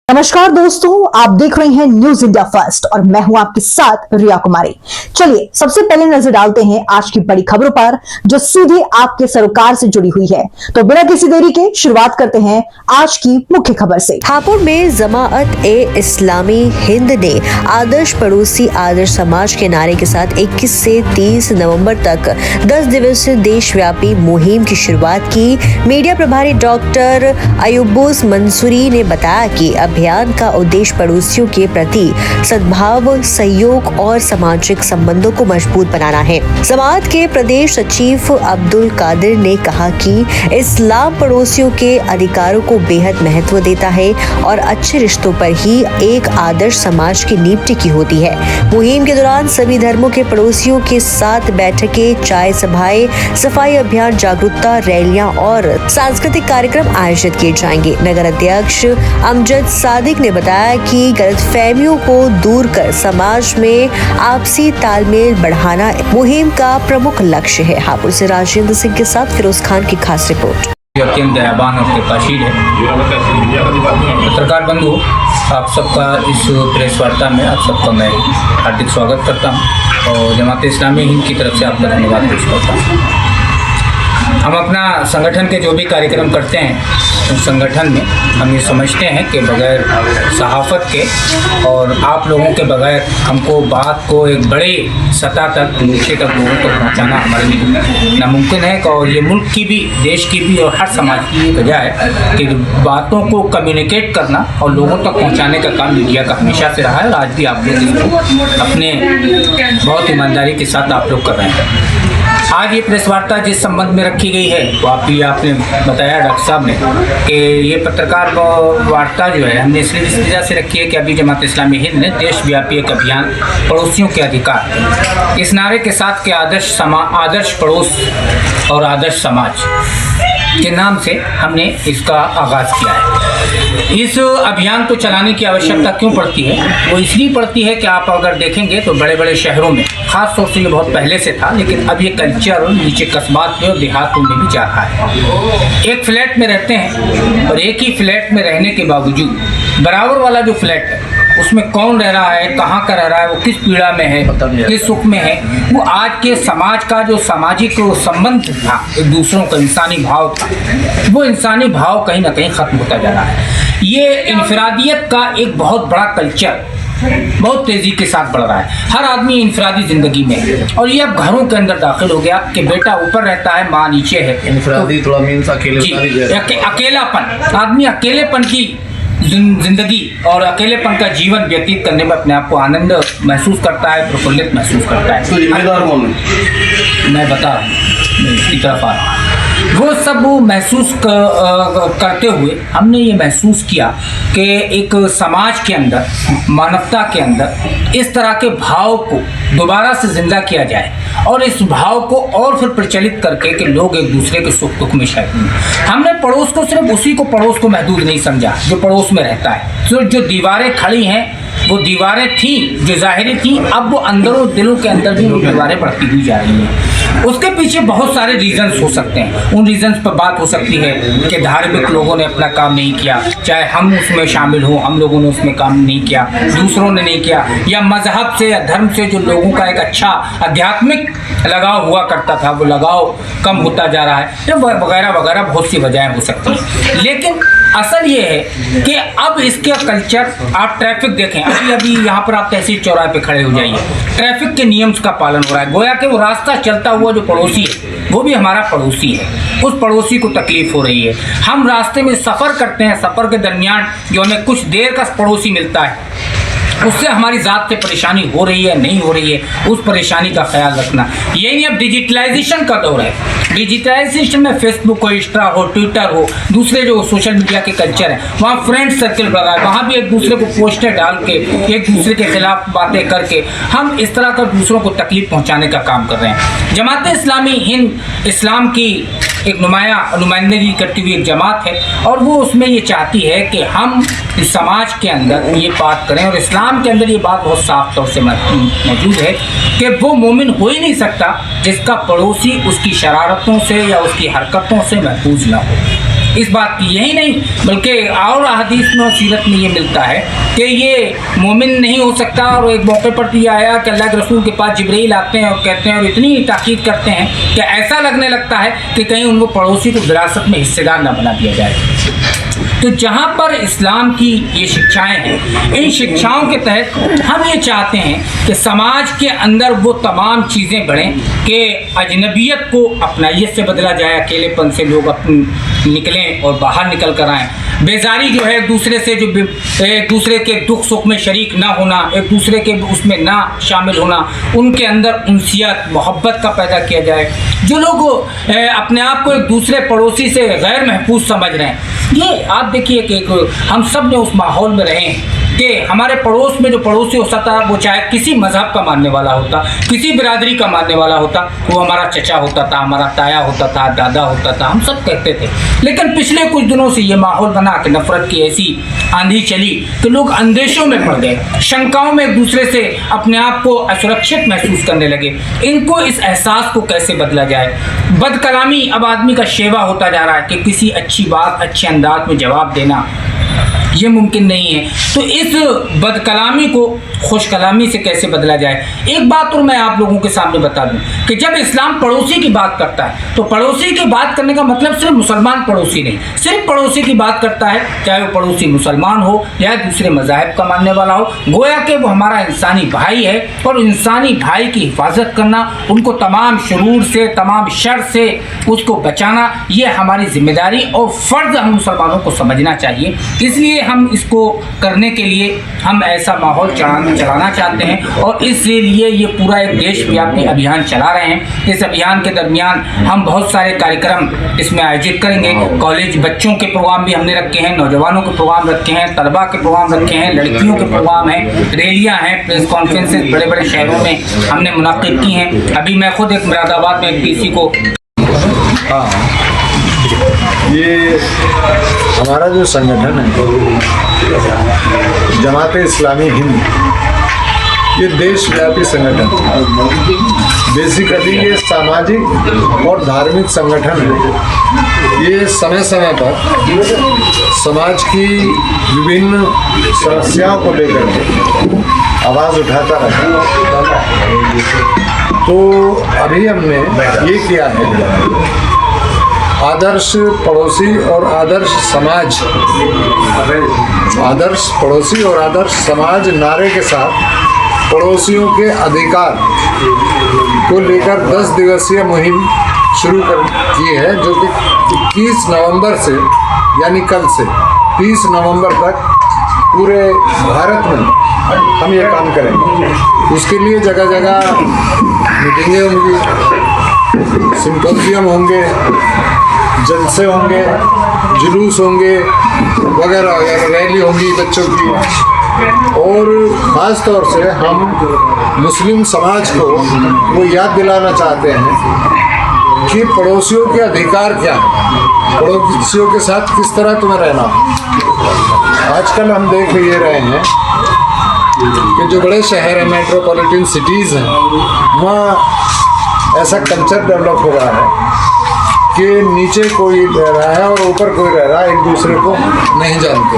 नमस्कार दोस्तों, आप देख रहे हैं न्यूज इंडिया फर्स्ट और मैं हूं आपके साथ रिया कुमारी। चलिए सबसे पहले नजर डालते हैं आज की बड़ी खबरों पर जो सीधे आपके सरोकार से जुड़ी हुई है। तो बिना किसी देरी के शुरुआत करते हैं आज की मुख्य खबर से। हापुड़ में जमाअत ए इस्लामी हिंद ने आदर्श पड़ोसी आदर्श समाज के नारे के साथ 21 से 30 नवंबर तक 10 दिवसीय देशव्यापी मुहिम की शुरुआत की। मीडिया प्रभारी डॉक्टर अयूबुस मंसूरी ने बताया कि अभियान का उद्देश्य पड़ोसियों के प्रति सद्भाव, सहयोग और सामाजिक संबंधों को मजबूत बनाना है। जमात के प्रदेश सचिव अब्दुल कादिर ने कहा कि इस्लाम पड़ोसियों के अधिकारों को बेहद महत्व देता है और अच्छे रिश्तों पर ही एक आदर्श समाज की नींव टिकी होती है। मुहिम के दौरान सभी धर्मों के पड़ोसियों के साथ बैठकें, चाय सभाएं, सफाई अभियान, जागरूकता रैलियां और सांस्कृतिक कार्यक्रम आयोजित किए जाएंगे। नगर अध्यक्ष अमजद सादिक ने बताया कि गलतफहमियों को दूर कर समाज में आपसी तालमेल बढ़ाना मुहिम का प्रमुख लक्ष्य है। हापुड़ से राजेंद्र सिंह के साथ फिरोज खान की खास रिपोर्ट। अत्यंत दयावान और कृपाशील है। पत्रकार बंधु, आप सबका इस प्रेस वार्ता में आप सबका मैं हार्दिक स्वागत करता हूं और जमात इस्लामी हिंद की तरफ से आपका धन्यवाद पेश करता हूं। हम अपना संगठन के जो भी कार्यक्रम करते हैं उस संगठन में हम ये समझते हैं कि बगैर सहाफ़त के और आप लोगों के बगैर हमको बात को एक बड़े सतह तक, नीचे तक लोगों तक पहुंचाना हमारे लिए नामुमकिन है। और ये मुल्क की भी, देश की भी और हर समाज की ये वजह है कि बातों को कम्युनिकेट करना और लोगों तक पहुँचाने का काम मीडिया का हमेशा से रहा है और आज भी आप लोग इसको अपने बहुत ईमानदारी के साथ आप लोग कर रहे हैं। आज ये प्रेस वार्ता जिस संबंध में रखी गई है वो आपने बताया डॉक्टर साहब ने कि ये पत्रकार वार्ता जो है हमने इसलिए इस वजह से रखी है कि अभी जमात इस्लामी हिंद ने देशव्यापी एक अभियान पड़ोसियों के अधिकार इस नारे के साथ के आदर्श पड़ोस और आदर्श समाज के नाम से हमने इसका आगाज़ किया है। इस अभियान को चलाने की आवश्यकता क्यों पड़ती है? वो इसलिए पड़ती है कि आप अगर देखेंगे तो बड़े बड़े शहरों में, ख़ास तौर से ये बहुत पहले से था लेकिन अब ये कल्चर नीचे कस्बात में और देहातों में भी जा रहा है। एक फ्लैट में रहते हैं और एक ही फ्लैट में रहने के बावजूद बराबर वाला जो फ्लैट है उसमें कौन रह रहा है, कहाँ का रह रहा है, वो किस पीड़ा में है, किस सुख में है, वो आज के समाज का जो सामाजिक संबंध था, एक दूसरों का इंसानी भाव था, वो इंसानी भाव कहीं ना कहीं ख़त्म होता जा रहा है। ये इनफरादियत का एक बहुत बड़ा कल्चर बहुत तेज़ी के साथ बढ़ रहा है। हर आदमी इंफरादी ज़िंदगी में है और ये अब घरों के अंदर दाखिल हो गया कि बेटा ऊपर रहता है, माँ नीचे है। इंफरादी थोड़ा मीन्स अकेलापन, आदमी अकेलेपन की जिंदगी और अकेलेपन का जीवन व्यतीत करने में अपने आप को आनंद महसूस करता है, प्रफुल्लित महसूस करता है। तो जिम्मेदार कौन है? मैं बता रहा हूँ, मैं इसकी तरफ आ रहा हूँ। वो सब महसूस करते हुए हमने ये महसूस किया कि एक समाज के अंदर, मानवता के अंदर इस तरह के भाव को दोबारा से जिंदा किया जाए और इस भाव को और फिर प्रचलित करके कि लोग एक दूसरे के सुख दुख में शामिल। हमने पड़ोस को सिर्फ उसी को पड़ोस को महदूद नहीं समझा जो पड़ोस में रहता है। तो जो दीवारें खड़ी हैं वो दीवारें थी जो ज़ाहिरी थी, अब वो अंदरों दिलों के अंदर भी वो दीवारें बढ़ती हुई जा रही हैं। उसके पीछे बहुत सारे रीजंस हो सकते हैं। उन रीजंस पर बात हो सकती है कि धार्मिक लोगों ने अपना काम नहीं किया, चाहे हम उसमें शामिल हों, हम लोगों ने उसमें काम नहीं किया, दूसरों ने नहीं किया, या मजहब से या धर्म से जो लोगों का एक अच्छा आध्यात्मिक लगाव हुआ करता था वो लगाव कम होता जा रहा है, वगैरह वगैरह बहुत सी वजहें हो सकती हैं। लेकिन असल ये है कि अब इसका कल्चर, आप ट्रैफिक देखें, अभी यहाँ पर आप तहसील चौराहे पे खड़े हो जाइए, ट्रैफिक के नियम्स का पालन हो रहा है। गोया कि वो रास्ता चलता हुआ जो पड़ोसी है वो भी हमारा पड़ोसी है, उस पड़ोसी को तकलीफ हो रही है। हम रास्ते में सफ़र करते हैं, सफ़र के दरमियान जो हमें कुछ देर का पड़ोसी मिलता है उससे हमारी ज़ात से परेशानी हो रही है नहीं हो रही है, उस परेशानी का ख्याल रखना। यही अब डिजिटलाइजेशन का दौर है। डिजिटलाइजेशन में फेसबुक हो, इंस्टा हो, ट्विटर हो, दूसरे जो सोशल मीडिया के कल्चर है, वहाँ फ्रेंड सर्कल बढ़ रहा है। वहाँ भी एक दूसरे को पोस्टर डाल के, एक दूसरे के खिलाफ बातें करके हम इस तरह का दूसरों को तकलीफ पहुँचाने का काम कर रहे हैं। जमात इस्लामी हिंद इस्लाम की एक नुमाइंदगी करती हुई एक जमात है और वो उसमें ये चाहती है कि हम इस समाज के अंदर ये बात करें और इस्लाम के अंदर ये बात बहुत साफ तौर से मौजूद है कि वो मोमिन हो ही नहीं सकता जिसका पड़ोसी उसकी शरारतों से या उसकी हरकतों से महफूज ना हो। इस बात की। यही नहीं बल्कि और हदीस में और सीरत में ये मिलता है कि ये मोमिन नहीं हो सकता। और एक मौके पर ये आया कि अल्लाह के रसूल के पास जिब्रील आते हैं और कहते हैं और इतनी ताकीद करते हैं कि ऐसा लगने लगता है कि कहीं उनको पड़ोसी को विरासत में हिस्सेदार न बना दिया जाए। तो जहाँ पर इस्लाम की ये शिक्षाएं हैं, इन शिक्षाओं के तहत हम ये चाहते हैं कि समाज के अंदर वो तमाम चीज़ें बढ़ें कि अजनबियत को अपनाइयत से बदला जाए, अकेलेपन से लोग निकलें और बाहर निकल कर आएँ। बेजारी जो है एक दूसरे से जो एक दूसरे के दुख सुख में शरीक ना होना, एक दूसरे के उसमें ना शामिल होना, उनके अंदर उनसियत मोहब्बत का पैदा किया जाए। जो लोग अपने आप को एक दूसरे पड़ोसी से गैर महफूज समझ रहे हैं, ये आप देखिए कि हम सब ने उस माहौल में रहे हैं कि हमारे पड़ोस में जो पड़ोसी होता था वो चाहे किसी मज़हब का मानने वाला होता, किसी बिरादरी का मानने वाला होता, वो हमारा चचा होता था, हमारा ताया होता था, दादा होता था, हम सब कहते थे। लेकिन पिछले कुछ दिनों से ये माहौल बना कि नफरत की ऐसी आंधी चली कि लोग अंदेशों में पड़ गए, शंकाओं में एक दूसरे से अपने आप को असुरक्षित महसूस करने लगे। इनको इस एहसास को कैसे बदला जाए? बदकलामी अब आदमी का शेवा होता जा रहा है कि किसी अच्छी बात अच्छे अंदाज में जवाब देना ये मुमकिन नहीं है। तो इस बदकलामी को खुश कलामी से कैसे बदला जाए? एक बात और मैं आप लोगों के सामने बता दूं कि जब इस्लाम पड़ोसी की बात करता है तो पड़ोसी की बात करने का मतलब सिर्फ मुसलमान पड़ोसी नहीं, सिर्फ पड़ोसी की बात करता है चाहे वो पड़ोसी मुसलमान हो या दूसरे मज़ाहिब का मानने वाला हो। गोया कि वो हमारा इंसानी भाई है और इंसानी भाई की हिफाजत करना, उनको तमाम शुरूर से, तमाम शर से उसको बचाना, ये हमारी जिम्मेदारी और फ़र्ज़ हम मुसलमानों को समझना चाहिए। इसलिए हम इसको करने के लिए हम ऐसा माहौल चलाना चाहते हैं और इसलिए ये पूरा एक देशव्यापी अभियान चला रहे हैं। इस अभियान के दरमियान हम बहुत सारे कार्यक्रम इसमें आयोजित करेंगे। कॉलेज बच्चों के प्रोग्राम भी हमने रखे हैं, नौजवानों के प्रोग्राम रखे हैं, तलबा के प्रोग्राम रखे हैं, लड़कियों के प्रोग्राम हैं, रैलियाँ हैं, प्रेस कॉन्फ्रेंसेस बड़े बड़े शहरों में हमने मुनाकिद की हैं। अभी मैं खुद एक मुरादाबाद में एक पीसी को ये हमारा जो संगठन है जमात इस्लामी हिंद, ये देशव्यापी संगठन बेसिकली ये सामाजिक और धार्मिक संगठन है। ये समय समय पर समाज की विभिन्न समस्याओं को लेकर के आवाज़ उठाता रहता है। तो अभी हमने ये किया है आदर्श पड़ोसी और आदर्श समाज, आदर्श पड़ोसी और आदर्श समाज नारे के साथ पड़ोसियों के अधिकार को लेकर 10 दिवसीय मुहिम शुरू की है, जो कि 21 नवंबर से यानी कल से 30 नवंबर तक पूरे भारत में हम ये काम करेंगे। उसके लिए जगह जगह मीटिंगें होंगी, सिंपोजियम होंगे, जलसे होंगे, जुलूस होंगे, वगैरह वगैरह, रैली होंगी बच्चों की। और ख़ास तौर से हम मुस्लिम समाज को वो याद दिलाना चाहते हैं कि पड़ोसियों के अधिकार क्या है, पड़ोसियों के साथ किस तरह तुम्हें रहना। आजकल हम देख ये रहे हैं कि जो बड़े शहर हैं, मेट्रोपॉलिटन सिटीज़ हैं, वहाँ ऐसा कल्चर डेवलप हो रहा है कि नीचे कोई रह रहा है और ऊपर कोई रह रहा है, एक दूसरे को नहीं जानते।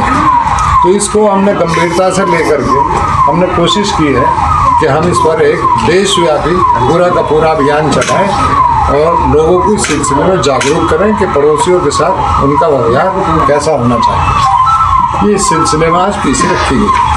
तो इसको हमने गंभीरता से लेकर के हमने कोशिश की है कि हम इस पर एक देशव्यापी पूरा का पूरा अभियान चलाएं और लोगों को इस सिलसिले में जागरूक करें कि पड़ोसियों के साथ उनका व्यवहार कैसा होना चाहिए। ये इस सिलसिले में आज पीसी रखी गई।